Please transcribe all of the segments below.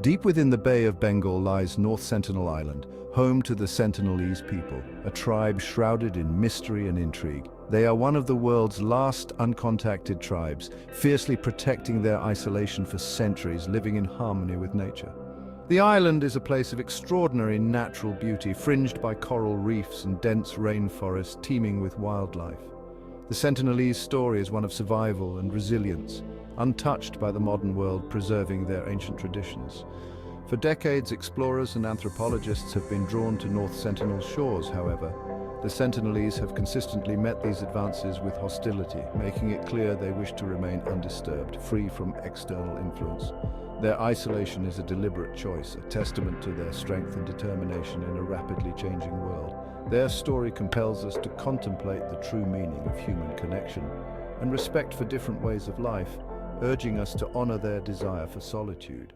Deep within the Bay of Bengal lies North Sentinel Island, home to the Sentinelese people, a tribe shrouded in mystery and intrigue. They are one of the world's last uncontacted tribes, fiercely protecting their isolation for centuries, living in harmony with nature. The island is a place of extraordinary natural beauty, fringed by coral reefs and dense rainforests teeming with wildlife. The Sentinelese story is one of survival and resilience, untouched by the modern world, preserving their ancient traditions. For decades, explorers and anthropologists have been drawn to North Sentinel's shores. However, the Sentinelese have consistently met these advances with hostility, making it clear they wish to remain undisturbed, free from external influence. Their isolation is a deliberate choice, a testament to their strength and determination in a rapidly changing world. Their story compels us to contemplate the true meaning of human connection and respect for different ways of life, urging us to honor their desire for solitude.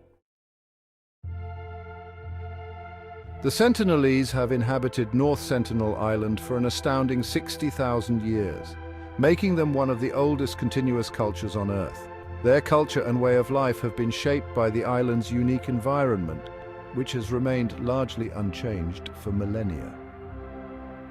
The Sentinelese have inhabited North Sentinel Island for an astounding 60,000 years, making them one of the oldest continuous cultures on Earth. Their culture and way of life have been shaped by the island's unique environment, which has remained largely unchanged for millennia.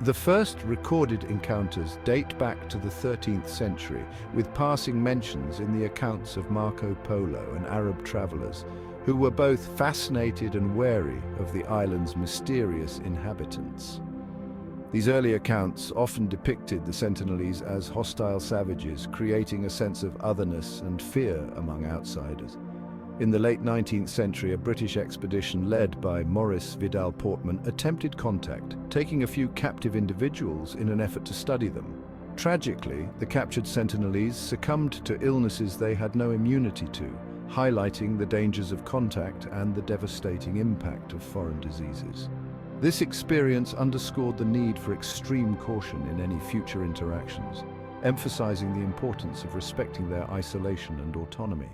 The first recorded encounters date back to the 13th century, with passing mentions in the accounts of Marco Polo and Arab travelers, who were both fascinated and wary of the island's mysterious inhabitants. These early accounts often depicted the Sentinelese as hostile savages, creating a sense of otherness and fear among outsiders. In the late 19th century, a British expedition led by Maurice Vidal Portman attempted contact, taking a few captive individuals in an effort to study them. Tragically, the captured Sentinelese succumbed to illnesses they had no immunity to, highlighting the dangers of contact and the devastating impact of foreign diseases. This experience underscored the need for extreme caution in any future interactions, emphasizing the importance of respecting their isolation and autonomy.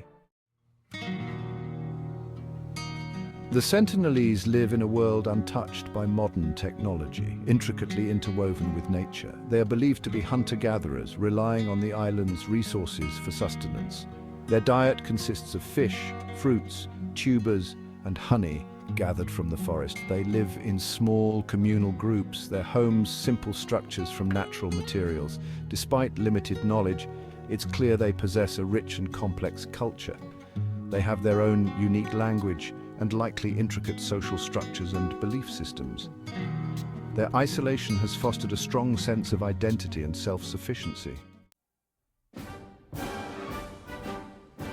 The Sentinelese live in a world untouched by modern technology, intricately interwoven with nature. They are believed to be hunter-gatherers, relying on the island's resources for sustenance. Their diet consists of fish, fruits, tubers, and honey gathered from the forest. They live in small communal groups, their homes simple structures from natural materials. Despite limited knowledge, it's clear they possess a rich and complex culture. They have their own unique language and likely intricate social structures and belief systems. Their isolation has fostered a strong sense of identity and self-sufficiency.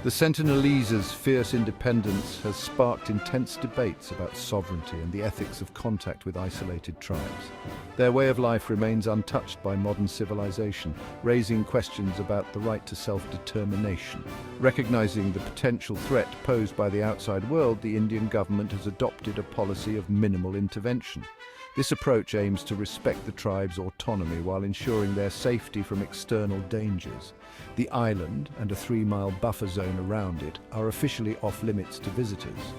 The Sentinelese's fierce independence has sparked intense debates about sovereignty and the ethics of contact with isolated tribes. Their way of life remains untouched by modern civilization, raising questions about the right to self-determination. Recognizing the potential threat posed by the outside world, the Indian government has adopted a policy of minimal intervention. This approach aims to respect the tribe's autonomy while ensuring their safety from external dangers. The island and a 3-mile buffer zone around it are officially off-limits to visitors.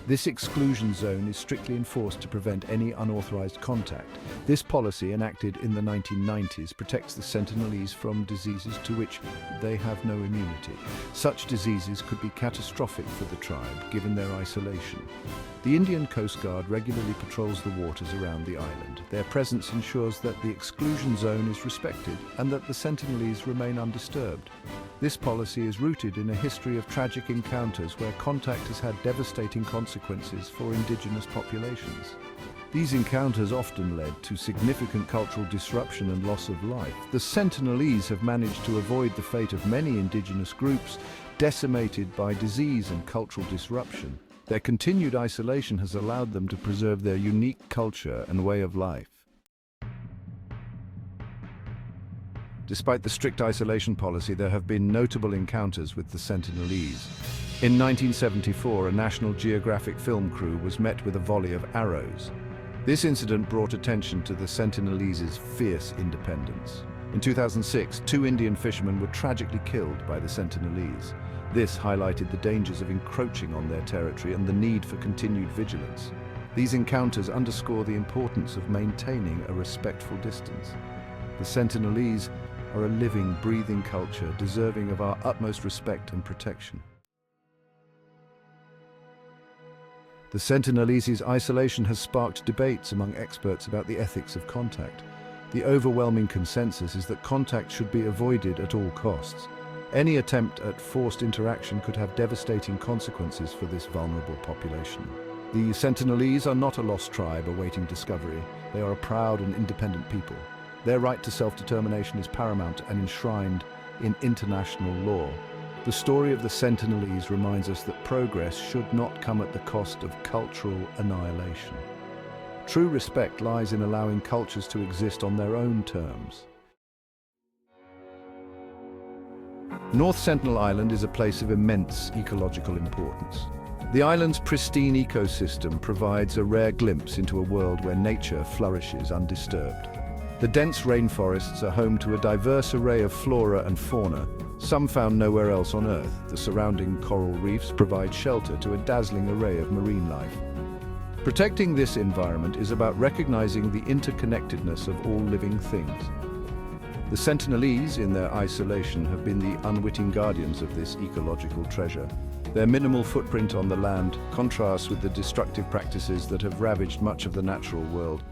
This exclusion zone is strictly enforced to prevent any unauthorized contact. This policy, enacted in the 1990s, protects the Sentinelese from diseases to which they have no immunity. Such diseases could be catastrophic for the tribe, given their isolation. The Indian Coast Guard regularly patrols the waters around the island. Their presence ensures that the exclusion zone is respected and that the Sentinelese remain undisturbed. This policy is rooted in a history of tragic encounters where contact has had devastating consequences for indigenous populations. These encounters often led to significant cultural disruption and loss of life. The Sentinelese have managed to avoid the fate of many indigenous groups decimated by disease and cultural disruption. Their continued isolation has allowed them to preserve their unique culture and way of life. Despite the strict isolation policy, there have been notable encounters with the Sentinelese. In 1974, a National Geographic film crew was met with a volley of arrows. This incident brought attention to the Sentinelese's fierce independence. In 2006, 2 Indian fishermen were tragically killed by the Sentinelese. This highlighted the dangers of encroaching on their territory and the need for continued vigilance. These encounters underscore the importance of maintaining a respectful distance. The Sentinelese are a living, breathing culture deserving of our utmost respect and protection. The Sentinelese's isolation has sparked debates among experts about the ethics of contact. The overwhelming consensus is that contact should be avoided at all costs. Any attempt at forced interaction could have devastating consequences for this vulnerable population. The Sentinelese are not a lost tribe awaiting discovery. They are a proud and independent people. Their right to self-determination is paramount and enshrined in international law. The story of the Sentinelese reminds us that progress should not come at the cost of cultural annihilation. True respect lies in allowing cultures to exist on their own terms. North Sentinel Island is a place of immense ecological importance. The island's pristine ecosystem provides a rare glimpse into a world where nature flourishes undisturbed. The dense rainforests are home to a diverse array of flora and fauna, some found nowhere else on Earth. The surrounding coral reefs provide shelter to a dazzling array of marine life. Protecting this environment is about recognizing the interconnectedness of all living things. The Sentinelese, in their isolation, have been the unwitting guardians of this ecological treasure. Their minimal footprint on the land contrasts with the destructive practices that have ravaged much of the natural world.